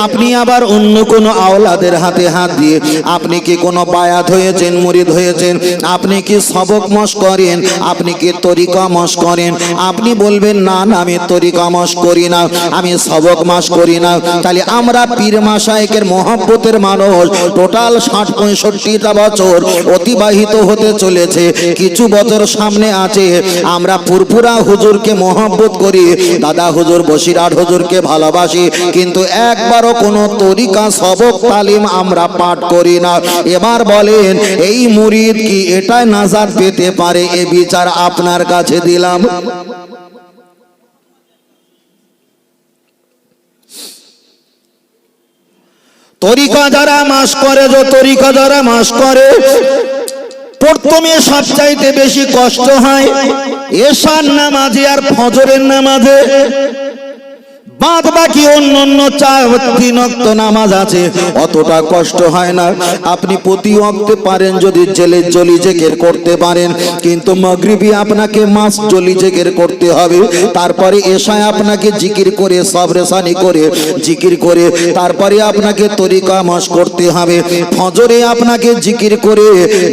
আপনি আবার অন্য কোনো আওলাদের হাতে হাত দিয়ে আপনি কি কোনো বায়াত হয়েছেন, মুরিদ হয়েছেন, আপনি কি সবক মশ করেন, আপনি কি তরিকা মশ করেন? আপনি বলবেন না না আমি তরিকা মশ করি না, আমি সবক মাস করি না। তাহলে আমরা পীর মাশায়েখের মহব্বতের মানুষ টোটাল ৬০-৬৫টা বছর অতিবাহিত হতে চলেছে। কিছু বছর সামনে আছে আমরা ফুরফুরা হুজুরকে মহব্বত করি, দাদা হুজুর বসিরহাট হুজুরকে ভালোবাসি, কিন্তু একবারও কোনো তরিকা সবক তালিম আমরা পাঠ করি না। এবার বলেন এই মুরিদ কি এটাই নাজাত পেতে পারে? এ বিচার আপনার কাছে দিলাম। তরিকা যারা মাস করে, যে তরিকা যারা মাস করে, প্রথমে সবচাইতে বেশি কষ্ট হয় এশার নামাজে আর ফজরের নামাজে। বাদ বাকি অন্য 4-3 ওয়াক্ত নামাজ আছে, অতটা কষ্ট হয় না। আপনি প্রতি ওয়াক্তে পারেন যদি জেলে জলি জিকির করতে পারেন, কিন্তু মাগরিবি আপনাকে মাস জলি জিকির করতে হবে। তারপরে এশায় আপনাকে জিকির করে সবরেসানি করে জিকির করে তারপরে আপনাকে তরিকা মাস করতে হবে। ফজরে আপনাকে জিকির করে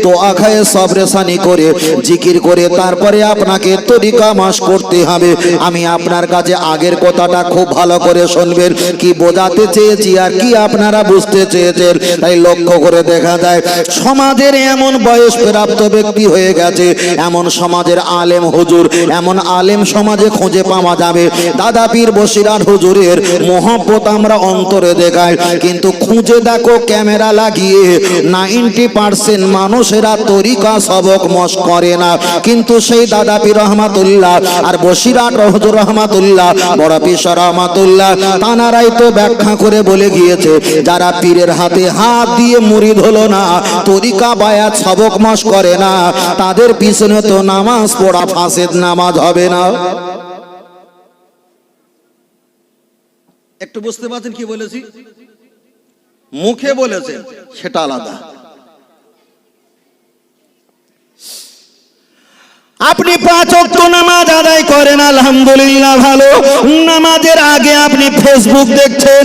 দোয়া খায়ে সবরেসানি করে জিকির করে তারপরে আপনাকে তরিকা মাস করতে হবে। আমি আপনার কাছে আগের কথাটা খুব ভালো করে শুনবেন, কি বোঝাতে চেয়েছি আর কি আপনারা বুঝতে চেয়েছেন। তাই লক্ষ্য করে দেখা যায় সমাজের এমন বয়স প্রাপ্ত ব্যক্তি হয়ে গেছে, এমন সমাজের আলেম হুজুর, এমন আলেম সমাজে খুঁজে পাওয়া যাবে দাদা পীর বসিরহাট হুজুরের মহব্বত আমরা অন্তরে দেখাই, কিন্তু খুঁজে দেখো ক্যামেরা লাগিয়ে 90% মানুষেরা তরিকা সবক মশ করে না। কিন্তু সেই দাদা পীর রহমাতুল্লাহ আর বসিরহাট হুজুর রহমাতুল্লাহ, বড় পীর রহমাতুল্লাহ, তানারাই তো ব্যাখ্যা করে বলে গিয়েছে যারা পীরের হাতে হাত দিয়ে মুরিদ হলো না, তরিকা বায়াত সবক মাস করে না, তাদের পিছনে তো নামাজ পড়া ফাসেদ নামাজ হবে না। একটু বুঝতে পারছেন কি বলেছি? মুখে বলেছেন সেটা আলাদা। আপনি 5 ওয়াক্ত নামাজ আদায় করেন, আলহামদুলিল্লাহ ভালো। নামাজের আগে আপনি ফেসবুক দেখছেন,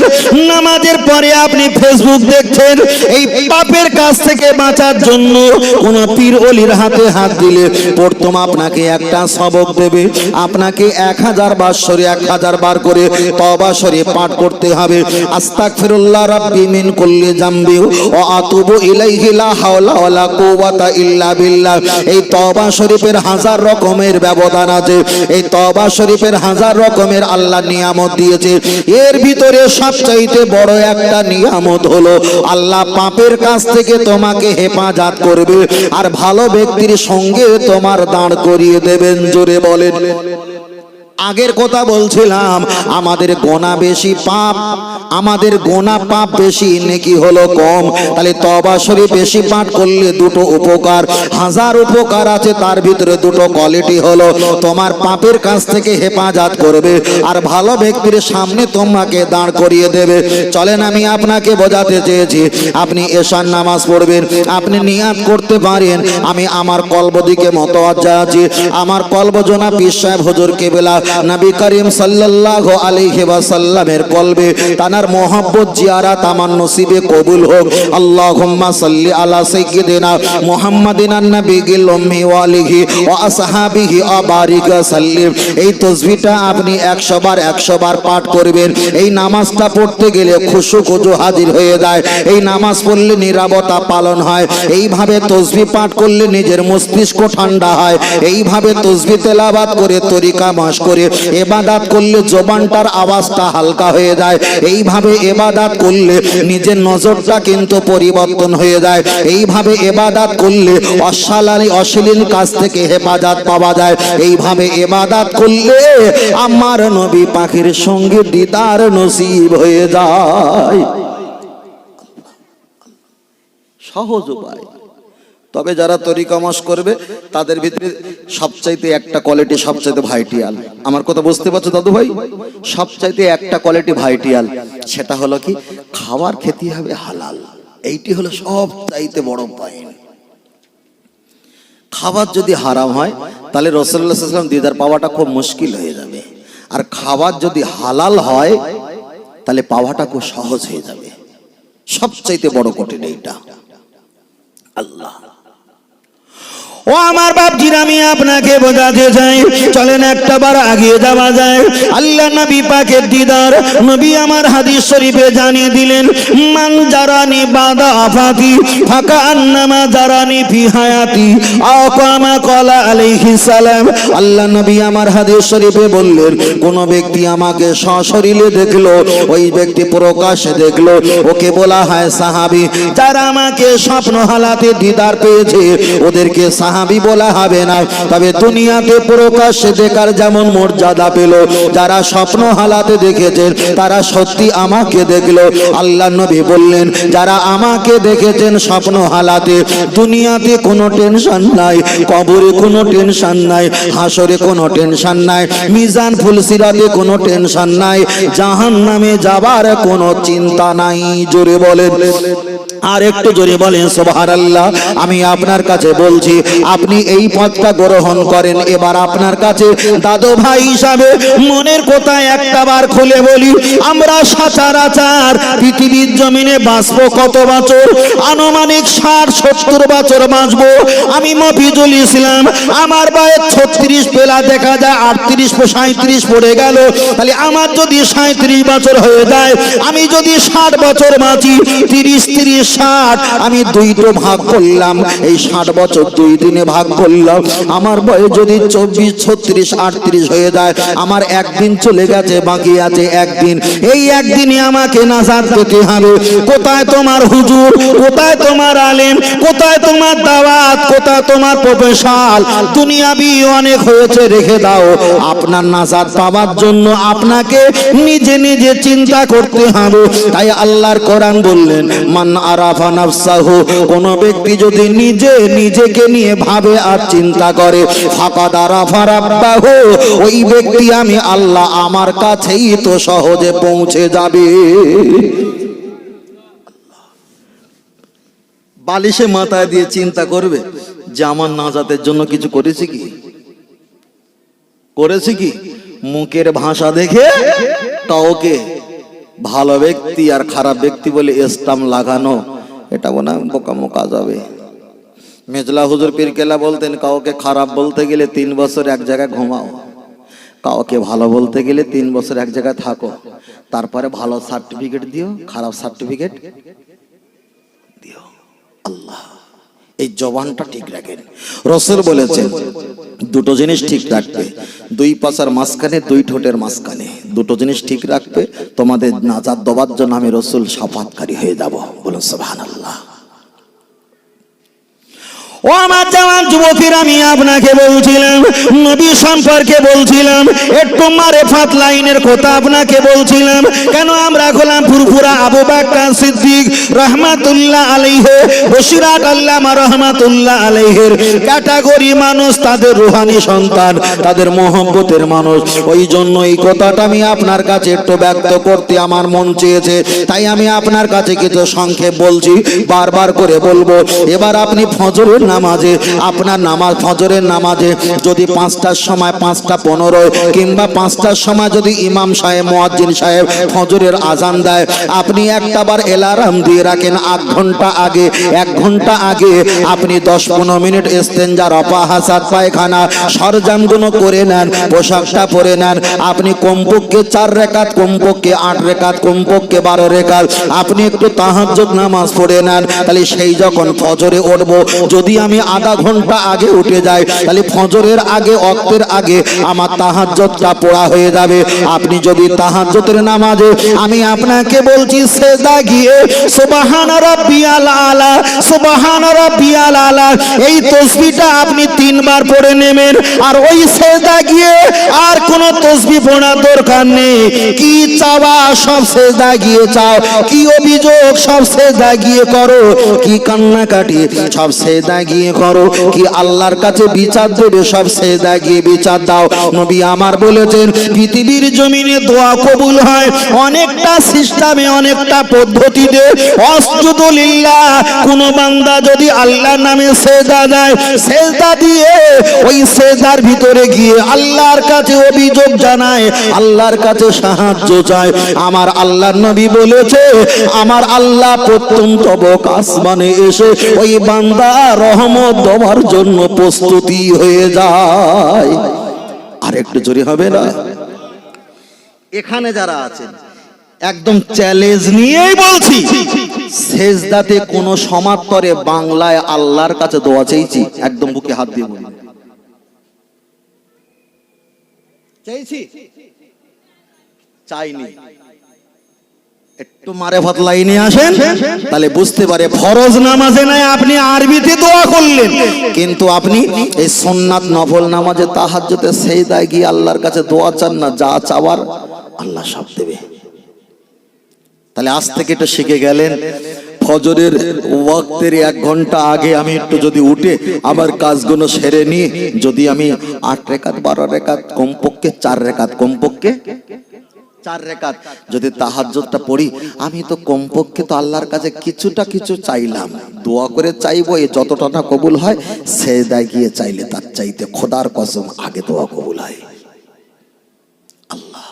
নামাজের পরে আপনি ফেসবুক দেখছেন। এই পাপের কাছ থেকে বাঁচার জন্য কোন পীর ওলির হাতে হাত দিলে প্রথম আপনাকে একটা সবক দেবে, আপনাকে 1000 বার সরে 1000 বার করে তওবা শরীফ পাঠ করতে হবে। আস্তাগফিরুল্লাহ রাব্বি মিন কুল্লি জামবি ওয়া আতুবু ইলাইহি লা হাওলা ওয়ালা কুওয়াতা ইল্লা বিল্লাহ। এই তওবা শরীফের হাজার রকমের ব্যবধান আছে, এই তওবা শরীফের 1000 রকমের আল্লাহ নিয়ামত দিয়েছে। এর ভিতরে সবচাইতে বড় একটা নিয়ামত হলো আল্লাহ পাপের কাছ থেকে তোমাকে হেফাজত করবে আর ভালো ব্যক্তির সঙ্গে তোমার দাঁড় করিয়ে দেবেন। জোরে বলেন। আগের কথা বলছিলাম আমাদের গোনা বেশি, পাপ আমাদের গোনা পাপ বেশি, নেকি হলো কম। তাহলে তওবা শরীফ বেশি পাঠ করলে দুটো উপকার, 1000 উপকার আছে, তার ভিতরে দুটো কোয়ালিটি হলো তোমার পাপের কাছ থেকে হেফাজত করবে আর ভালো ব্যক্তির সামনে তোমাকে দাঁড় করিয়ে দেবে। চলেন আমি আপনাকে বোঝাতে চেয়েছি, আপনি এশার নামাজ পড়বেন, আপনি নিয়াত করতে পারেন আমি আমার কলব দিকে মতওয়াজ্জা আছি, আমার কলব জনাব পীর সাহেব হুজুর কেবলা নবী করিম সাল্লাল্লাহু আলাইহি ওয়াসাল্লামের কলবে তানার মোহাব্বত জিয়ারাত আমার নসিবে কবুল হোক। আল্লাহুম্মা সাল্লি আলা সাইয়্যিদিনা মুহাম্মাদিন আন-নাবিয়্যিল উম্মি ওয়া আলিহি ওয়া আসহাবিহি ওয়া বারিক সাল্লিম। এই তাসবিহটা আপনি 100 বার পাঠ করবেন। এই নামাজটা পড়তে গেলে খুশু খুজু হাজির হয়ে যায়, এই নামাজ পড়লে নীরবতা পালন হয়, এইভাবে তাসবিহ পাঠ করলে নিজের মস্তিষ্ক ঠান্ডা হয়, এইভাবে তাসবিহ তেলাওয়াত করে তরিকা মাস করে ইবাদত করলে জবানটার আওয়াজটা হালকা হয়ে যায়, এইভাবে ইবাদত করলে নিজের নজরটা কিন্তু পরিবর্তন হয়ে যায়, এইভাবে ইবাদত করলে অশ্লীল কাজ থেকে হেফাজত পাওয়া যায়, এইভাবে ইবাদত করলে আমার নবী পাখির সঙ্গে দিদার নসিব হয়ে যায়। সহজ উপায়। তবে যারা তরিকা মাস করবে তাদের ভিতরে সবচাইতে একটা কোয়ালিটি সবচাইতে ভাইটিয়াল। আমার কথা বুঝতে পারছো দাদু ভাই? সবচাইতে একটা কোয়ালিটি ভাইটিয়াল, সেটা হলো কি খাবার খেতে হবে হালাল। এইটি হলো সবচাইতে বড় পয়েন্ট। খাবার যদি হারাম হয় তাহলে রাসূলুল্লাহ সাল্লাল্লাহু আলাইহি ওয়াসাল্লাম দিদার পাওয়াটা খুব মুশকিল হয়ে যাবে। আর খাবার যদি হালাল হয় তাহলে পাওয়াটা খুব সহজ হয়ে যাবে। সবচাইতে বড় কঠিন এইটা। আল্লাহ ও আমার বাপজির, আমি আপনাকে বোঝাতে চাই, চলেন একটা বার আগিয়ে যাওয়া যায়। আল্লাহ নবী পাকের দিদার, নবী আমার হাদিস শরীফে জানিয়ে দিলেন, মান জারানি বাদা আফাতি ফাকা আন্নামা জারানি ফি হায়াতি আও কামা ক্বালা আলাইহিস সালাম। আল্লাহ নবী আমার হাদিস শরীফে বললেন, কোন ব্যক্তি আমাকে সশরীরে দেখলো, ওই ব্যক্তি প্রকাশ্যে দেখলো, ওকে বলা হয় সাহাবী। যারা আমাকে স্বপ্ন হালাতে দিদার পেয়েছে ওদেরকে সাহাবী বলা হবে না। তবে দুনিয়াতে প্রকাশ্যে দেখার যেমন মর্যাদা পেল, যারা স্বপ্ন হালাতে দেখেছেন তারা সত্যি আমাকে দেখলো। আল্লাহ নবী বললেন, যারা আমাকে দেখেছেন স্বপ্ন হালাতে, দুনিয়াতে কোনো টেনশন নাই, কবরে কোনো টেনশন নাই, হাসরে কোনো টেনশন নাই, মিজান ফুলসিরাতে কোনো টেনশন নাই, জাহান্নামে যাবার কোনো চিন্তা নাই। জোরে বলেন, আর একটু জোরে বলেন সুবহানাল্লাহ। আমি আপনার কাছে বলছি, আপনি এই পথটা গ্রহণ করেন। এবার আপনার কাছে দাদু ভাই হিসাবে মনের কথা একটা বার খুলে বলি, আমরা সচরাচর পৃথিবীর জমিনে বাঁচবো কত বছর? আনুমানিক 60-70 বছর বাঁচবো। আমি মফিজুল ইসলাম, আমার বয়স 36 পেলা, দেখা যায় 38-37 পড়ে গেল। তাহলে আমার যদি 37 বছর হয়ে যায়, আমি যদি 60 বছর বাঁচি, 30-30-60, আমি দুইটো ভাগ করলাম, এই 60 বছর 2 দিনে ভাগ করলাম। আমার বয়স যদি 24-36-38 হয়ে যায়, আমার একদিন চলে গেছে, বাকি আছে একদিন। এই একদিনে আমাকে নাজাত পেতে হবে। কোথায় তোমার হুজুর, কোথায় তোমার আলেম, কোথায় তোমার দাওয়াত, কোথায় তোমার প্রফেশনাল? দুনিয়াবি অনেক হয়েছে, রেখে দাও। আপনার নাজাত পাওয়ার জন্য আপনাকে নিজে নিজে চিন্তা করতে হবে। তাই আল্লাহর কোরআন বললেন, মান আরাফা নাফসাহু, কোন ব্যক্তি যদি নিজে নিজেকে নিয়ে ভাবে আর চিন্তা করে, ফাকাদ আরাফা রাব্বাহু, ওই ব্যক্তি আমি আল্লাহ আমার কাছেই তো সহজে পৌঁছে যাবে। বালিশে মাথায় দিয়ে চিন্তা করবে যে আমার নাজাতের জন্য কিছু করেছি কি, করেছি কি? মুখের ভাষা দেখে কাউকে ভালো ব্যক্তি আর খারাপ ব্যক্তি বলে স্টাম্প লাগানো, এটা মনে হয় বোকামো কাজ হবে। মেজলা হুজুর পীর কেল্লা বলতেন, কাউকে খারাপ বলতে গেলে 3 বছর এক জায়গায় ঘুমাও, কাউকে ভালো বলতে গেলে 3 বছর এক জায়গায় থাকো, তারপরে ভালো সার্টিফিকেট দিও, খারাপ সার্টিফিকেট দিও। আল্লাহ এই জবানটা ঠিক রাখেন। রাসূল বলেছেন, দুটো জিনিস ঠিক রাখবে, 2 পাশার মাঝখানে, 2 ঠোঁটের মাঝখানে, দুটো জিনিস ঠিক রাখবে, তোমাদের নাজাত দেওয়ার জন্য আমি রাসূল শাফাতকারী হয়ে যাব। বলুন সুবহানাল্লাহ। ও আমার জওয়ান যুবকেরা, আমি আপনাকে বলছিলাম, নবী সম্পর্কে বলছিলাম, একটু মারেফাত লাইনের কথা আপনাকে বলছিলাম। কেন আমরা গোলাম ফুরফুরা আবু বকর সিদ্দিক রাহমাতুল্লাহ আলাইহি, বশিরাত আল্লামা রাহমাতুল্লাহ আলাইহির ক্যাটাগরি মানুষ, তাদের রূহানি সন্তান, তাদের মহব্বতের মানুষ। ওই জন্য এই কথাটা আমি আপনার কাছে একটু ব্যক্ত করতে আমার মন চেয়েছে, তাই আমি আপনার কাছে কিছু সংক্ষেপ বলছি, বারবার করে বলবো। এবার আপনি ফজরের নামাজে, আপনার নামাজ ফজরের নামাজে যদি 5টার সময় 5:15 কিংবা 5টার সময় যদি ইমাম সাহেব মুয়াজ্জিন সাহেব ফজরের আজান দেয়, আপনি একটা বার অ্যালার্ম দিয়ে রাখেন 8 ঘন্টা আগে। 1 ঘন্টা আগে আপনি 10-15 মিনিট ইস্তেঞ্জা, রফা, হাসাদ, পায়খানা সরঞ্জামগুলো করে নেন, পোশাকটা পরে নেন। আপনি কমপক্ষে 4 রাকাত, কমপক্ষে 8 রাকাত, কমপক্ষে 12 রাকাত আপনি একটু তাহাজ্জুদ নামাজ পড়ে নেন। তাহলে সেই যখন ফজরে উঠবো, যদি আমি আধা ঘন্টা আগে উঠে যাই, তাহলে ফজরের আগে, ওয়াক্তের আগে আমার তাহাজ্জুদটা পড়া হয়ে যাবে। আপনি যদি তাহাজ্জুদের নামাজে, আমি আপনাকে বলছি, সেজদা গিয়ে সুবহান রাব্বিয়াল আলা, সুবহান রাব্বিয়াল আলা, এই তাসবিহটা আপনি 3 বার পড়ে নেবেন। আর ওই সেজদা গিয়ে আর কোন তাসবিহ পড়ার দরকার নেই। কি চাওয়া সব সেজদা গিয়ে চাও, কি অভিযোগ সব সেজদা গিয়ে করো, কি কান্নাকাটি সব সেজদা গিয়ে করো, কি আল্লাহর কাছে বিচার দেবে? সব সেজদায় গিয়ে বিচার দাও। নবী আমার বলেছেন পৃথিবীর জমিনে দোয়া কবুল হয় অনেকটা সিস্টেমে, অনেকটা পদ্ধতিতে। আসজুদু লিল্লাহ, কোন বান্দা যদি আল্লাহর নামে সেজদা দেয়, সেজদা দিয়ে ওই সেজদার ভিতরে গিয়ে আল্লাহর কাছে অভিযোগ জানায়, আল্লাহর কাছে সাহায্য চায়, আমার আল্লাহর নবী বলেছে আমার আল্লাহ প্রত্যন্ত আসমানে এসে ওই বান্দা রহমত দেওয়ার জন্য প্রস্তুতি হয়ে যায়। আর একটু জোরে হবে না? এখানে যারা আছেন একদম চ্যালেঞ্জ নিয়েই বলছি, সেজদাতে কোন সমান্তরে বাংলায় আল্লাহর কাছে দোয়া চাইছি? একদম বুকে হাত দিয়ে বলি চাইছি? চাইনি। একটু মারেফত লাইনে আসেন, তাহলে বুঝতে পারে ফরজ নামাজে নাই আপনি আরবিতে দোয়া করলেন, কিন্তু আপনি এই সুন্নাত নফল নামাজে তাহাজ্জুদে সেজদায় গিয়ে আল্লাহর কাছে দোয়া চান না, যা চাওয়ার আল্লাহ সব দেবে। তাহলে আজ থেকে এটা শিখে গেলেন, ফজরের ওয়াক্তের 1 ঘন্টা আগে আমি একটু যদি উঠে আবার কাজগুলো সেরে নিয়ে যদি আমি 8 রাকাত 12 রাকাত কমপক্ষে 4 রাকাত, কমপক্ষে 4 রাকাত যদি তাহাজ্জুদটা পড়ি, আমি তো কমপক্ষে তো আল্লাহর কাছে কিছুটা কিছু চাইলাম। দোয়া করে চাইবো এই যতটা না কবুল হয়, সেজদায় গিয়ে চাইলে তার চাইতে খোদার কসম আগে দোয়া কবুল হয়। আল্লাহ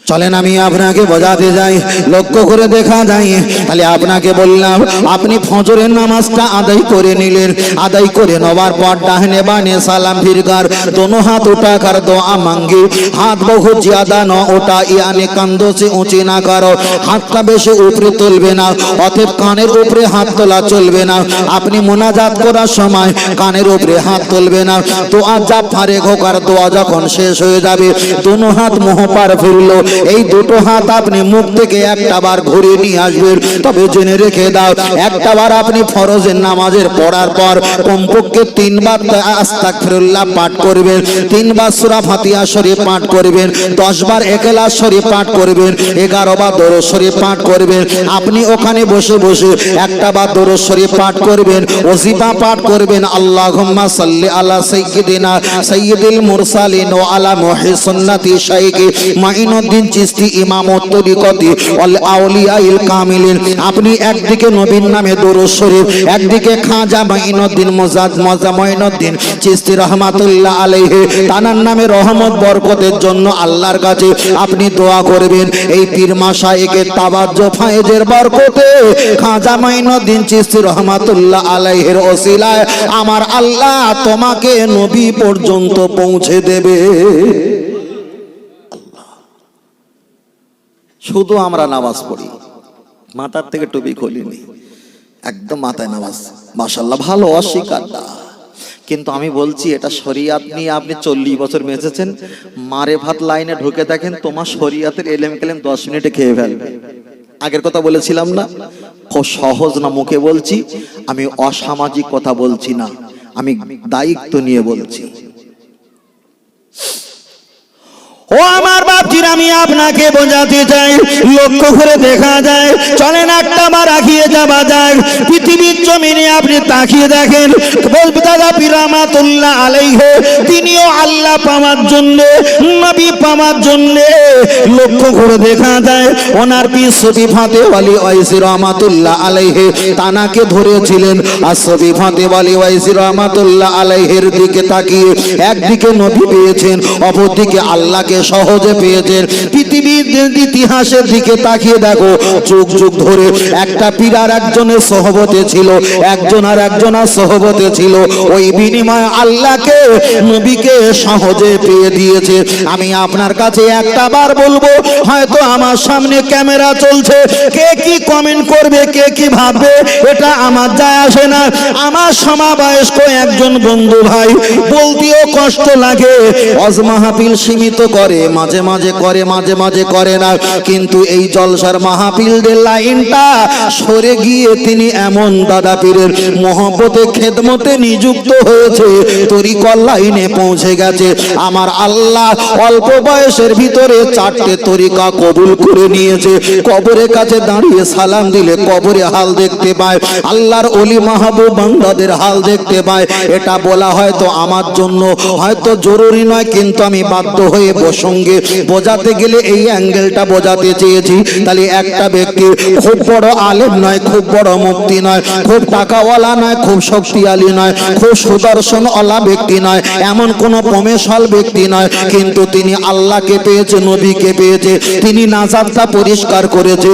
চলেন আমি আপনাকে বোঝাতে যাই, লক্ষ্য করে দেখা যায়। তাহলে আপনাকে বললাম, আপনি ফজরের নামাজটা আদায় করে নিলেন, আদায় করে নেবার পর ডাহনে বানে সালাম ফিরগার, দোনো হাত উঠাকার দোয়া মাঙ্গে, হাত বহু জ্যাদা ন ওটা, ইয়ানে কান্দো সে উঁচে না করো, হাতটা বেশি উপরে তুলবে না, অতএব কানের উপরে হাত তোলা চলবে না। আপনি মোনাজাত করার সময় কানের উপরে হাত তুলবে না। দোয়া যা ফারেক হোক, আর দোয়া যখন শেষ হয়ে যাবে, দোনো হাত মোহ পার ফিরলো, এই দুটো হাত আপনি মুখ থেকে একটা বার ঘুরিয়ে নিয়ে আসবেন। তবে জেনে রেখে দাও, একটা বার আপনি ফরজের নামাজের পড়ার পর কমপক্ষে 3 বার আস্তাগফিরুল্লাহ পাঠ করবেন, 3 বার সূরা ফাতিহা শরীফ পাঠ করবেন, 10 বার ইখলাস শরীফ পাঠ করবেন, 11 বার দরুদ শরীফ পাঠ করবেন। আপনি ওখানে বসে বসে একটা বার দরুদ শরীফ পাঠ করবেন, ওজিফা পাঠ করবেন, আল্লাহুম্মা সাল্লি আলা সাইয়্যিদিনা সাইয়্যিদিল মুরসালিন ওয়া আলা মুহি সুন্নতি শাইখ মাইনুদ্দিন চিশতি ইমামত তরিকতি ওয়াল আউলিয়াইল কামিলিন। আপনি একদিকে নবীর নামে দরুদ শরীফ, একদিকে খাজা মাইনুদ্দিন মাইনুদ্দিন চিশতি রহমাতুল্লাহ আলাইহি তানার নামে রহমত বরকতের জন্য আল্লাহর কাছে আপনি দোয়া করবেন। এই পীর মাশায়েখের তাওয়াজ্জু ফায়েজের বরকতে খাজা মাইনুদ্দিন চিশতি রহমাতুল্লাহ আলাইহির ওসিলায় আমার আল্লাহ তোমাকে নবী পর্যন্ত পৌঁছে দেবে। শুধু আমরা নামাজ পড়ি, মাথার থেকে টুপি খুলিনি, একদম মাথায় নামাজ, মাশাআল্লাহ ভালো, অস্বীকার না। কিন্তু আমি বলছি এটা শরিয়াত নিয়ে আপনি 40 বছর বেঁচেছেন, মারেফাত লাইনে ঢুকে দেখেন তোমার শরিয়াতের এলেম কেলেম 10 মিনিটে খেয়ে ফেলবে। আগের কথা বলেছিলাম না, খুব সহজ না, মুখে বলছি, আমি অসামাজিক কথা বলছি না, আমি দায়িত্ব নিয়ে বলছি। ও আমার বাপজির, আমি আপনাকে বোঝাতে চাই, লক্ষ্য করে দেখা যায়, চলেন একটা বার আগিয়ে যাওয়া যায়। পৃথিবীর জমিনে আপনি তাকিয়ে দেখেন, বলবে দাদা পীর রহমাতুল্লাহ আলাইহি, তিনিও আল্লাহ পাওয়ার জন্য, নবী পাওয়ার জন্য, লক্ষ্য করে দেখা যায় ওনার পীর সফি ফাতেওয়ালি ওয়াইসি রহমাতুল্লাহ আলাইহি তানাকে ধরেছিলেন। আর সফি ফাতেওয়ালি ওয়াইসি রহমাতুল্লাহ আলাইহির দিকে তাকিয়ে একদিকে নবী পেয়েছেন, অপরদিকে আল্লাহকে সহজে পেয়েছেন। পৃথিবীর ইতিহাসের দিকে তাকিয়ে দেখো, যুগ যুগ ধরে একটা পীর আর একজনের সহবতে ছিল, একজন আর একজনের সহবতে ছিল, ওই বিনিময়ে আল্লাহকে নবীকে সহজে পেয়ে দিয়েছে। আমি আপনার কাছে একটা বার বলবো, হয়তো আমার সামনে ক্যামেরা চলছে, কে কি কমেন্ট করবে, কে কি ভাববে, এটা আমার যায় আসে না। আমার সমবয়স্ক একজন বন্ধু ভাই, বলতেও কষ্ট লাগে, ওয়াজ মাহফিল সীমিত করে, মাঝে মাঝে করে, মাঝে মাঝে করে না। কিন্তু এই জলসার মাহফিলের লাইনটা সরে গিয়ে তিনি এমন দাদা পীরের মহব্বতে খেদমতে নিযুক্ত হয়েছে, তরিকর লাইনে পৌঁছে গেছে। আমার আল্লাহ অল্প বয়সের ভিতরে 4টে তরিকা কবুল করে নিয়েছে। কবরের কাছে দাঁড়িয়ে সালাম দিলে কবরে হাল দেখতে পায়, আল্লাহর ওলি মাহবুব বান্দাদের হাল দেখতে পায়। এটা বলা হয়তো আমার জন্য হয়তো জরুরি নয়, কিন্তু আমি বাধ্য হয়ে প্রসঙ্গে বোঝাতে গেলে এই অ্যাঙ্গেলটা বোঝাতে চেয়েছি। তাহলে একটা ব্যক্তি খুব বড় আলেম নয়, খুব বড় মুফতি নয়, খুব টাকাওয়ালা নয়, খুব শক্তিশালী নয়, খুব সুদর্শনওয়ালা ব্যক্তি নয়, এমন কোন প্রমেশাল ব্যক্তি নয়, কিন্তু তিনি আল্লাহকে পেয়েছে, নবীকে পেয়েছে, তিনি নাজাতটা পরিষ্কার করেছে।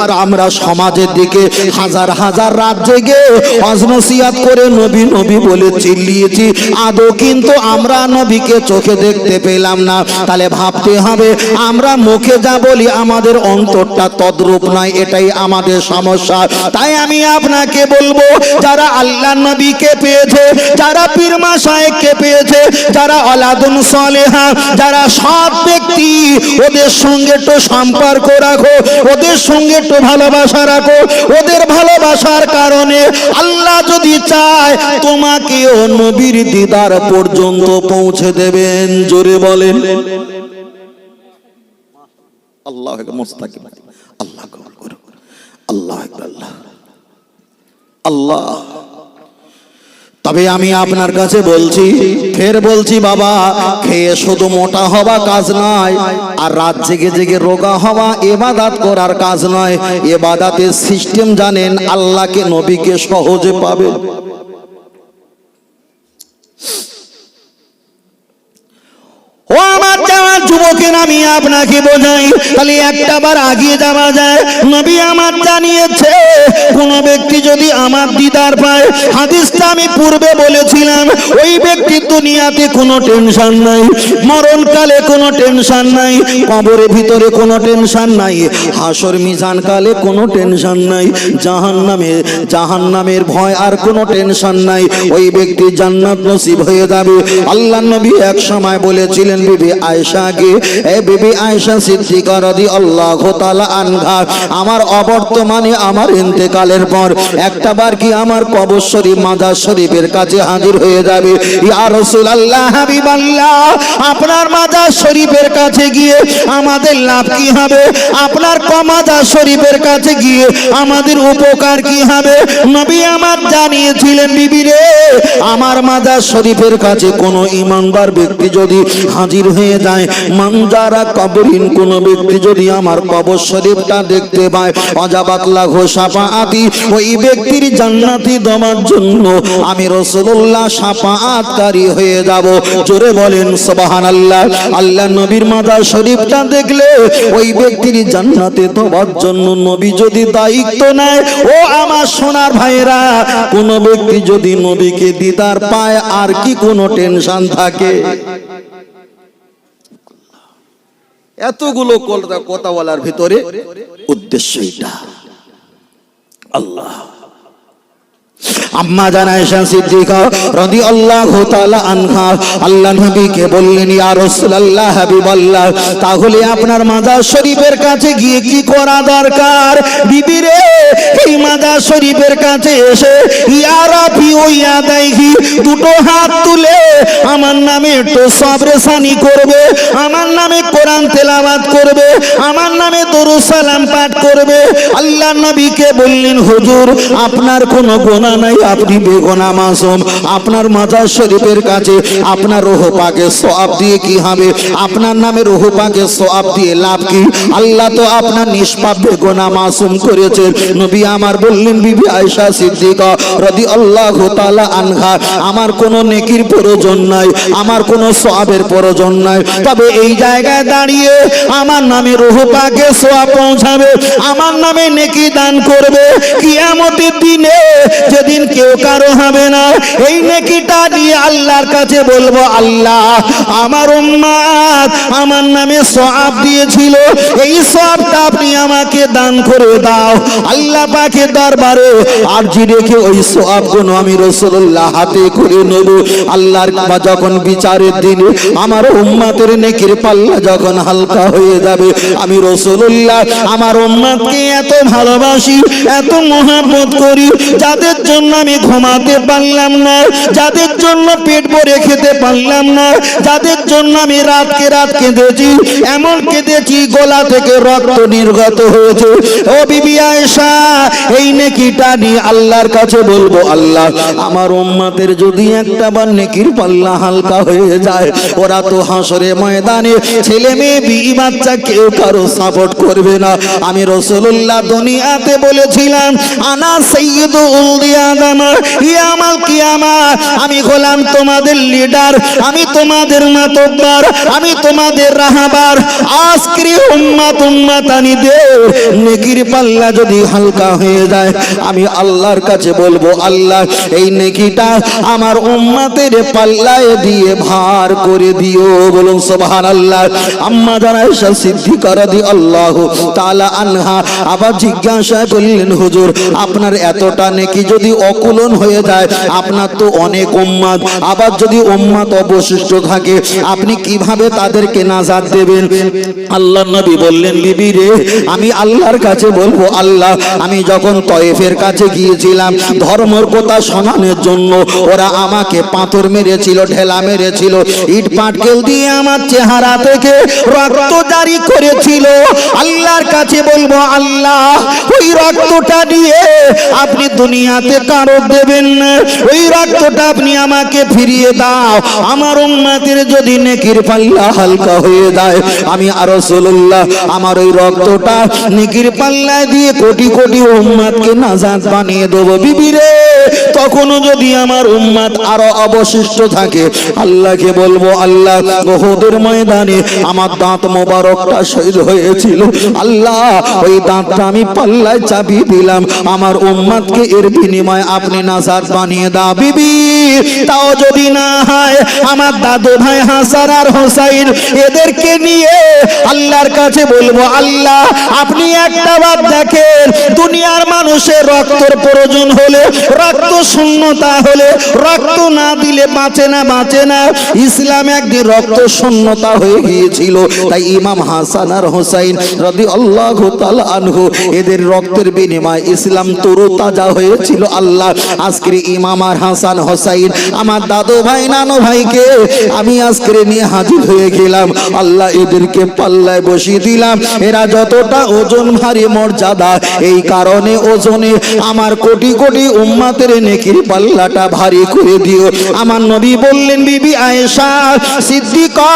আর আমরা সমাজের দিকে হাজার হাজার রাত জেগে অজনসিয়াত করে নবী নবী বলে চিল্লিয়েছি, আদৌ কিন্তু আমরা নবীকে চোখে দেখতে পেলাম না। তাহলে ভাবতে হবে আমরা মুখে যা বলি আমাদের অন্তরটা তদ্রূপ নয়, এটাই আমাদের সমস্যা। তাই আমি আপনাকে বলবো, যারা আল্লাহ নবীকে পেয়েছে, যারা পীর মাশায়েখকে পেয়েছে, যারা আলাদুন সালেহা, যারা সৎ ব্যক্তি, ওদের সঙ্গে একটু সম্পর্ক রাখো, ওদের সঙ্গে একটু ভালোবাসা রাখো। ওদের ভালোবাসার কারণে আল্লাহ যদি চায় তোমাকেও নবীর দিদার পর্যন্ত পৌঁছে দেবেন। জোরে বলেন আল্লাহ মুস্তাকিম, আল্লাহ কবুল করুন, আল্লাহ আল্লাহ আল্লাহ। তবে আমি আপনার কাছে বলছি, ফের বলছি বাবা, খেয়ে শুধু মোটা হওয়া কাজ নয়, আর রাত জেগে জেগে রোগা হওয়া ইবাদত করার কাজ নয়। ইবাদতের সিস্টেম জানেন, আল্লাহকে নবীকে সহজে পাবেন। ও আমার যাওয়ার যুবকের, আমি আপনাকে বোঝাই, তাহলে একটা বার আগিয়ে যাওয়া যায়। নবী আমার জানিয়েছে, কোন ব্যক্তি যদি আমার দিদার পায়, হাদিসটা আমি পূর্বে বলেছিলাম, ওই ব্যক্তির দুনিয়াতে কোনো টেনশন নাই, মরণকালে কোনো টেনশন নাই, কবরের ভিতরে কোনো টেনশন নাই, হাসর মিজান কালে কোনো টেনশন নাই, জাহান্নামের ভয় আর কোনো টেনশন নাই। ওই ব্যক্তি জান্নাত নসিব হয়ে যাবে। আল্লাহ নবী এক সময় বলেছিলেন বিবি আয়েশাকে, এ বিবি আয়েশা সিদ্দিকা রাদিয়াল্লাহু তাআলা আনহা, আমার অবর্তমানে আমার ইন্তেকালের পর একটা বার কি আমার কবর শরীফ মাজার শরীফের কাছে হাজির হয়ে যাবে। ইয়া রাসূলুল্লাহ, হাবিবাল্লাহ, আপনার মাজার শরীফের কাছে গিয়ে আমাদের লাভ কি হবে? আপনার মাজার শরীফের কাছে গিয়ে আমাদের উপকার কি হবে? নবী আমার জানিয়েছিলেন, বিবি রে, আমার মাজার শরীফের কাছে কোনো ঈমানদার ব্যক্তি যদি হাজির হয়ে যায়, মানজারা কবরিন, কোন ব্যক্তি যদি আমার কবর শরীফটা দেখতে পায়, অজাবাত লাহু শাফাআতি, ওই ব্যক্তির জান্নাতি দেওয়ার জন্য আমি রাসূলুল্লাহ শাফাআতকারী হয়ে যাব। জোরে বলেন সুবহানাল্লাহ। আল্লাহ নবীর মাজার শরীফটা দেখলে ওই ব্যক্তির জান্নাতে দেওয়ার জন্য নবী যদি দায়িত্ব নেয়, ও আমার সোনার ভাইরা, কোন ব্যক্তি যদি নবীকে দিদার পায়, আর কি কোনো টেনশন থাকে? এতগুলো কথা বলার ভিতরে উদ্দেশ্য এটা। আল্লাহ আম্মা জান আয়েশা সিদ্দিকা রাদিয়াল্লাহু তাআলা আনহা আল্লাহ নবীকে বললেন, ইয়া রাসূলুল্লাহ, হাবিবাল্লাহ, তাহলে আপনার মাজার শরীফের কাছে গিয়ে কি করা দরকার? বিবি রে, এই মাজার শরীফের কাছে এসে ইয়া রাফি ও ইয়া দাইহি, দুটো হাত তুলে আমার নামে একটু সাবরেসানি করবে, আমার নামে কোরআন তেলাওয়াত করবে, আমার নামে দরুদ সালাম পাঠ করবে। আল্লাহ নবীকে বললেন, হুজুর, আপনার কোনো গুনাহ নাই, আপনি বেগুনাহ মাসুম। আপনার মাজার শরীফের কাছে আপনার রূহ পাকের সওয়াব দিয়ে কি হবে? আপনার নামে রূহ পাকের সওয়াব দিয়ে লাভ কি? আল্লাহ তো আপনার নিষ্পাপ বেগুনাহ মাসুম করেছেন। নবী আমার বললেন, বিবি আয়েশা সিদ্দিকা রাদিয়াল্লাহু তাআলা আনহা, আমার কোনো নেকির প্রয়োজন নাই, আমার কোনো সওয়াবের প্রয়োজন নাই, তবে এই জায়গায় দাঁড়িয়ে আমার নামে রূহ পাকের সওয়াব পৌঁছাবে, আমার নামে নেকি দান করবে। কিয়ামতের দিনে যে সেদিন কেউ কারো হবে না। এই নেকিটা নিয়ে আল্লাহর কাছে বলবো, আল্লাহ আমার উম্মাত আমার নামে সওয়াব দিয়েছিল, এই সওয়াবটা আপনি আমাকে দান করে দাও। আল্লাহ পাকের দরবারে আরজি রেখে ওই সওয়াবগুলো আমি রাসূলুল্লাহ হাতে করে নেব। আল্লাহর যখন বিচারের দিন আমার উম্মতের নেকির পাল্লা যখন হালকা হয়ে যাবে, আমি রাসূলুল্লাহ আমার উম্মতকে এত ভালোবাসি, এত মহব্বত করি, যাদের জন্য আমি ঘুমাতে পারলাম না, যাদের জন্য পেট ভরে খেতে পারলাম না, যাদের জন্য আমি রাতকে রাত কেঁদেছি, এমন কেঁদেছি গলা থেকে রক্ত নির্গত হয়েছে। ও বিবি আয়েশা, এই নেকিটা নিয়ে আল্লাহর কাছে বলবো, আল্লাহ আমার উম্মতের যদি একটা বার নেকির পাল্লা হালকা হয়ে যায়, ওরা তো হাসরে ময়দানে ছেলে মেয়ে বিবি বাচ্চা কেউ কারো সাপোর্ট করবে না। আমি রাসূলুল্লাহ দুনিয়াতে বলেছিলাম, আনা সাইয়্যিদু উলদি আদম ইয়ামাল কিয়ামাহ, আমি গোলাম তোমাদের লিডার, আমি তোমাদের মাতব্বর, আমি তোমাদের রাহবার। আজকের উম্মাতানিদের নেকির পাল্লা যদি হালকা হয়ে যায়, আমি আল্লাহর কাছে বলবো, আল্লাহ এই নেকিটা আমার উম্মতের পাল্লায় দিয়ে ভার করে দিও। বলুন সুবহানাল্লাহ। আম্মা জানা আয়েশা সিদ্দিকা রাদিয়াল্লাহু তাআলা আনহা আবার জিজ্ঞাসা করলেন, হুজুর আপনার এতটা নেকি যদি অকুলন হয়ে যায়, আপনার তো অনেক উম্মত, আবার যদি উম্মত অবশিষ্ট থাকে আপনি কিভাবে তাদেরকে নাজাত দেবেন? আল্লাহর নবী বললেন, বিবি রে, আমি আল্লাহর কাছে বলবো, আল্লাহ আমি যখন তয়েফের কাছে গিয়েছিলাম ধর্মের কথা শোনানোর জন্য, ওরা আমাকে পাথর মেরেছিল, ঢেলা মেরেছিল, ইট পাটকেল দিয়ে আমার চেহারা থেকে রক্ত জারি করেছিল। আল্লাহর কাছে বলবো, আল্লাহ ওই রক্তটা দিয়ে আপনি দুনিয়াতে কারো দেবেন না, ওই রক্তটা আপনি আমাকে ফিরিয়ে দাও। আমার উম্মতের যদি নেকির পাল্লা হালকা হয়ে যায়, আমি আর রাসূলুল্লাহ আমার ওই রক্তটা নেকির পাল্লা দিয়ে কোটি কোটি উম্মতকে নাজাত বানিয়ে দেব। বিবি রে, তখনও যদি আমার উম্মত আরো অবশিষ্ট থাকে, আল্লাহকে বলবো, আল্লাহ উহুদের ময়দানে আমার দাঁত মোবারকটা শহীদ হয়েছিল, আল্লাহ ওই দাঁতটা আমি পাল্লায় চাপিয়ে দিলাম, আমার উম্মতকে এর বিনিময়ে আপনি নাজাত বানিয়ে দাও। বিবি, তাও যদি না হয় আমার দাদু ভাই হাসান আর হোসাইন এদেরকে নিয়ে আল্লাহর কাছে বলবো, আল্লাহ আপনি একটা বার দেখেন, দুনিয়ার মানুষের রক্তের প্রয়োজন হলে, রক্ত শূন্যতা হলে, রক্ত না দিলে বাঁচে না, বাঁচে না। ইসলামে একদিন রক্ত শূন্যতা হয়ে গিয়েছিল, তাই ইমাম হাসান আর হোসাইন রাদিয়াল্লাহু তাআলা আনহু এদের রক্তের বিনিময়ে ইসলাম তরুতাজা হয়েছিল। আল্লাহ আজকের ইমাম আর হাসান হোসাইন আমার দাদু ভাই নানু ভাইকে আমি আজকে নিয়ে হাজির হয়ে গেলাম। আল্লাহ এদেরকে পাল্লায় বসিয়ে দিলাম, এরা যতটা ওজন ভারী মর্যাদা, এই কারণে ওজনে আমার কোটি কোটি উম্মতের নেকির পাল্লাটা ভারী করে দিও। আমার নবী বললেন, বিবি আয়েশা সিদ্দিকা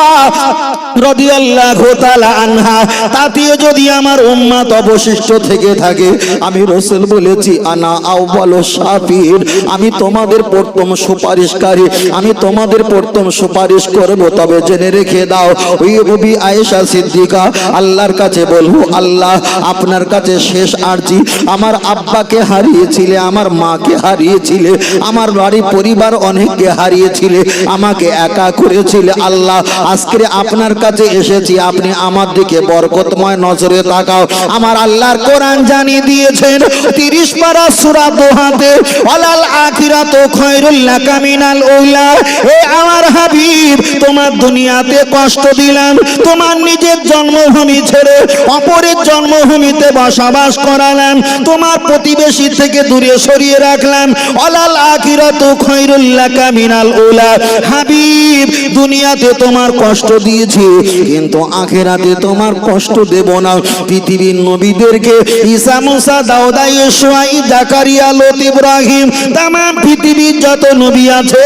রাদিয়াল্লাহু তাআলা আনহা, তাতেও যদি আমার উম্মত অবশিষ্ট থেকে থাকে, আমি রাসূল বলেছি, আনা আউয়ালু শাফির, আমি তোমাদের প্রথম সুপারিশকারী, আমি তোমাদের প্রথম সুপারিশ করব। তবে জেনে রেখে দাও, ওই বিবি আয়েশা সিদ্দিকা আল্লাহর কাছে বলবো, আল্লাহ আপনার কাছে শেষ আরজি, আমার আব্বাকে হারিয়েছিলে, আমার মাকে হারিয়েছিলে, আমার বাড়ি পরিবার অনেককে হারিয়েছিলে, আমাকে একা করেছিলে, আল্লাহ আজকে আপনার কাছে এসেছি, আপনি আমার দিকে বরকতময় নজরে তাকাও। আমার আল্লাহর কোরআন জানিয়ে দিয়েছেন 30 পারা সূরা দোহাতে, ওয়ালাল আখিরাতু খায়রুল লাকা মিনাল উলা। এ আমার হাবিব, তোমার দুনিয়াতে কষ্ট দিলাম, তোমার নিজের জন্মভূমি ছেড়ে অপরের জন্মভূমিতে বসবাস করালাম, তোমার প্রতিবেশী থেকে দূরে সরিয়ে রাখলাম, ওয়ালাল আখিরাতু খায়রুল লাকা মিনাল উলা। হাবিব, দুনিয়াতে তোমার কষ্ট দিয়েছি, কিন্তু আখিরাতে তোমার কষ্ট দেব না। পৃথিবীর নবীদেরকে ঈসা, মুসা, দাউদ, ইউসুফ, জাকারিয়া, লূত, ইব্রাহিম, তাম পৃথিবীর যত নবী আছে,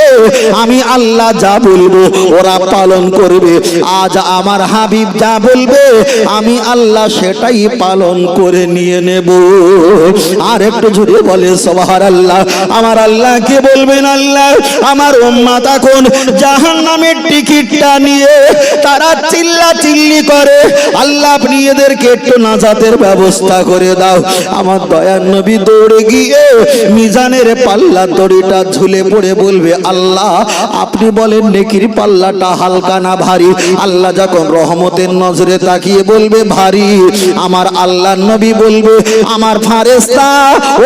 আমি আল্লাহ যা বলবো ওরা পালন করবে। আজ আমার হাবিব যা বলবে আমি আল্লাহ সেটাই পালন করে নিয়ে নেব। আর একটু জোরে বলে সুবহানাল্লাহ। আমার আল্লাহকে বলবেন, আল্লাহ আমার উম্মত এখন জাহান্নামের টিকিটটা নিয়ে তারা চিল্লা চিল্লি করে, আল্লাহ আপনি এদেরকে একটু নাজাতের ব্যবস্থা করে দাও। আমার দয়ার নবী দৌড়ে গিয়ে মিজানের পাল্লা দড়িটা ঝুলে পড়ে বলবে, আল্লাহ আপনি বলেন নেকির পাল্লাটা হালকা না ভারী? আল্লাহ যখন রহমতের নজরে তাকিয়ে বলবে ভারী, আমার আল্লাহর নবী বলবে, আমার ফারেস্তা,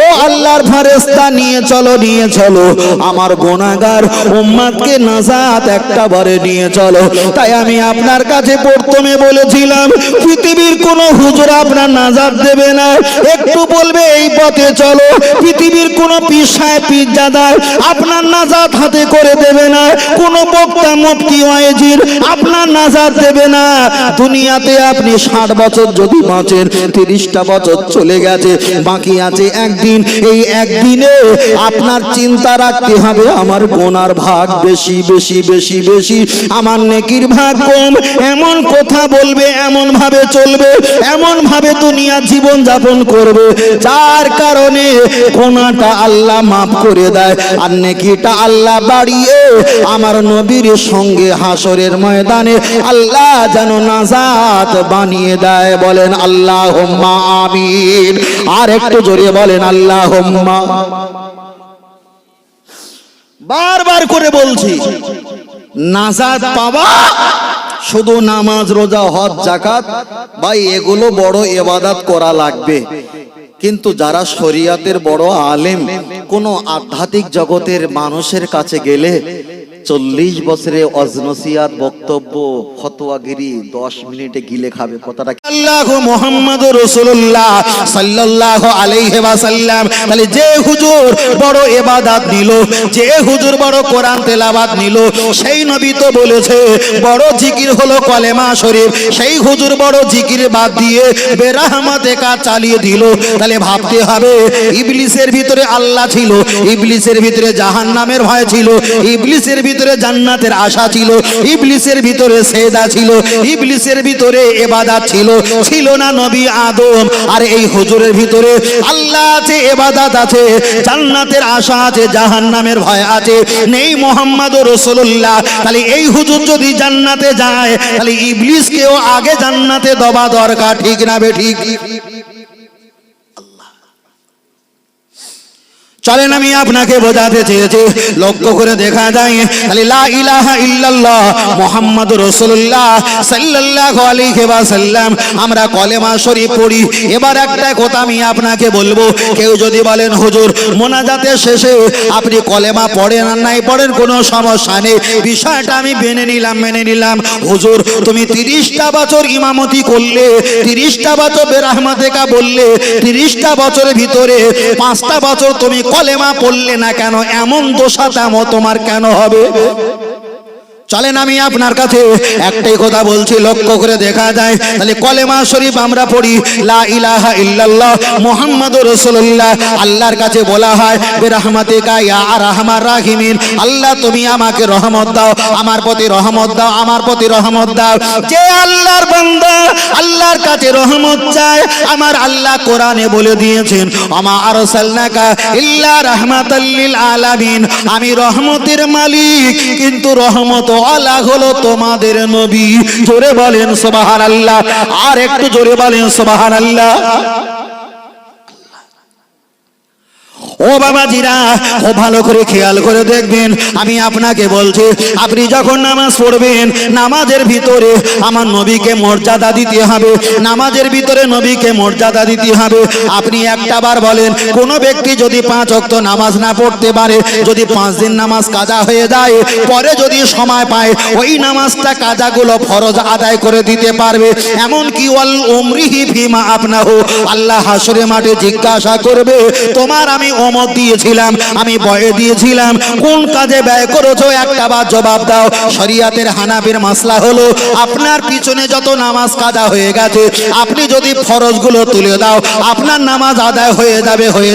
ও আল্লাহর ফারেস্তা নিয়ে চলো, নিয়ে চলো আমার গুনাহগার উম্মতকে নাজাত একটা বারে নিয়ে চলো। তাই আমি আপনার কাছে প্রথমে বলেছিলাম, পৃথিবীর কোন হুজুর আপনার নাজাত দেবে না, একটু বলবে এই পথে চলো। পৃথিবীর কোন পীর সাহেব পীরজাদা আপনার নাজাত হাতে করে দেবে না, কোন বক্তা মুফতি ওয়াইজির আপনার নাজাত দেবে না। দুনিয়াতে আপনি 60 বছর যদি বাঁচেন, 30টা বছর চলে গেছে, বাকি আছে একদিন। এই একদিনে আপনার চিন্তা রাখতে হবে, আমার গুনার ভাগ বেশি বেশি বেশি বেশি, আমার নেকির ভাগ কম। এমন কথা বলবে, এমন ভাবে চলবে, এমন ভাবে দুনিয়া জীবন যাপন করবে, যার কারণে গুনাহটা আল্লাহ মাফ করে দেয়, আর নেকিটা আল্লাহ বাড়িয়ে আমার নবীর সঙ্গে হাসরের ময়দানে আল্লাহ যেন নাজাত বানিয়ে দেয়। বলেন আল্লাহুম্মা আমিন। আর একটু জোরে বলেন আল্লাহুম্মা। বারবার করে বলছি, নাজাত পাওয়া শুধু নামাজ রোজা হজ যাকাত ভাই এগুলো বড় ইবাদত করা লাগবে, কিন্তু যারা শরিয়াতের বড় আলেম, কোন আধ্যাত্মিক জগতের মানুষের কাছে গেলে 40 বছরে অজনসিয়াত বক্তব্য ফতোয়াগিরি 10 মিনিটে গিলে খাবে। কথাটা আল্লাহু মুহাম্মাদুর রাসূলুল্লাহ সাল্লাল্লাহু আলাইহি ওয়াসাল্লাম। তাহলে যে হুজুর বড় ইবাদত নিল, যে হুজুর বড় কোরআন তেলাওয়াত নিল, সেই নবী তো বলেছে বড় জিকির হলো কলেমা শরীফ। সেই হুজুর বড় জিকির বাদ দিয়ে বেরহমতে কাজ চালিয়ে দিল। তাহলে ভাবতে হবে, ইবলিসের ভিতরে আল্লাহ ছিল, ইবলিসের ভিতরে জাহান্নামের ভয় ছিল, ইবলিসের ভিতরে জান্নাতের আশা ছিল, ইবলিসের ভিতরে সেজদা ছিল, ইবলিসের ভিতরে ইবাদত ছিল, ছিল না নবী আদম। আর এই হুজুরের ভিতরে আল্লাহ আছে, ইবাদত আছে, জান্নাতের আশা আছে, জাহান্নামের ভয় আছে, নেই মুহাম্মদুর রাসূলুল্লাহ। তাহলে এই হুজুর যদি জান্নাতে যায়, তাহলে ইবলিসকেও আগে জান্নাতে দেওয়া দরকার, ঠিক না বে ঠিক? চলেন আমি আপনাকে বোঝাতে চেয়েছি, লক্ষ্য করে দেখা যায় তাহলে লা ইলাহা ইল্লাল্লাহ মুহাম্মাদুর রাসূলুল্লাহ সাল্লাল্লাহু আলাইহি ওয়াসাল্লাম আমরা কলেমা শরীফ পড়ি। এবার একটা কথা আমি আপনাকে বলবো, কেউ যদি বলেন হুজুর মোনাজাতের শেষে আপনি কলেমা পড়েন আর নাই পড়েন কোনো সমস্যা নেই, বিষয়টা আমি মেনে নিলাম। হুজুর তুমি 30টা বছর ইমামতি করলে, 30টা বছর বেরহমতেকা বললে, 30টা বছরের ভিতরে 5টা বছর তুমি কলেমা পড়লে না কেন? এমন দোষাতাম তোমার কেন হবে? চলেন আমি আপনার কাছে একটাই কথা বলছি, লক্ষ্য করে দেখা যায় তাহলে কলেমা শরীফ আমরা পড়ি, লা ইলাহা ইল্লাল্লাহ মুহাম্মাদুর রাসূলুল্লাহ। আল্লাহর কাছে বলা হয় বিরহমাতিকা ইয়া আরহামার রাহিমিন, আল্লাহ তুমি আমাকে রহমত দাও, আমার প্রতি রহমত দাও, আমার প্রতি রহমত দাও। যে আল্লাহর বান্দা আল্লাহর কাছে রহমত চায়, আমার আল্লাহ কোরআনে বলে দিয়েছেন আমা আরসালনাকা ইল্লা রাহমাতাল লিল আলামিন, আমি রহমতের মালিক, কিন্তু রহমত আল্লাহ হলো তোমাদের নবী। জোরে বলেন সুবহানাল্লাহ, আর একটু জোরে বলেন সুবহানাল্লাহ। ও বাবাজিরা, ও ভালো করে খেয়াল করে দেখবেন, আমি আপনাকে বলছি, আপনি যখন নামাজ পড়বেন, নামাজের ভিতরে আমার নবীকে মর্যাদা দিতে হবে, নামাজের ভিতরে নবীকে মর্যাদা দিতে হবে। আপনি একটা বার বলেন, কোন ব্যক্তি যদি 5 ওয়াক্ত নামাজ না পড়তে পারে, যদি 5 দিন নামাজ কাজা হয়ে যায়, পরে যদি সময় পায় ওই নামাজটা কাজাগুলো ফরজ আদায় করে দিতে পারবে। এমন কি ওয়াল উমরিহি ফিমা আপনাহু, আল্লাহ হাসরের মাঠে জিজ্ঞাসা করবে, তোমার আমি ওমর দিয়েছিলাম, আমি বয়ে দিয়েছিলাম, কোন কাজে ব্যয় করেছো? একটা বার জবাব দাও। শরিয়াতের হানাফির মাসলা হলো, আপনার পিছনে যত নামাজ কাজা হয়ে গেছে, আপনি যদি ফরজগুলো তুলে দাও, আপনার নামাজ আদায় হয়ে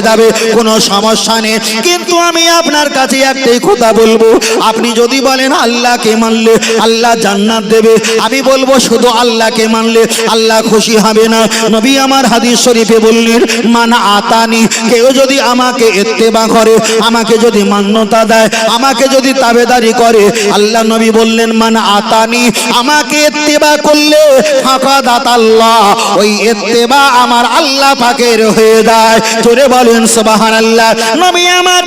যাবে, কোনো সমস্যা নেই। কিন্তু আমি আপনার কাছে একটাই কথা বলবো, আপনি যদি বলেন আল্লাহকে মানলে আল্লাহ জান্নাত দেবে, আমি বলবো শুধু আল্লাহকে মানলে আল্লাহ খুশি হবে না। নবী আমার হাদিস শরীফে বললেন, মান আতানি, কেউ যদি আমাকে আমাকে ইত্তেবা করে, আমাকে যদি মান্যতা দেয়, আমাকে যদি তাবেদারি করে, আল্লাহ নবী বললেন মান আতানি, আমাকে ইত্তেবা করলে ফাকাদাত আল্লাহ, ওই ইত্তেবা আমার আল্লাহ পাকের হয়ে যায়। জোরে বলেন সুবহানাল্লাহ। নবী আমার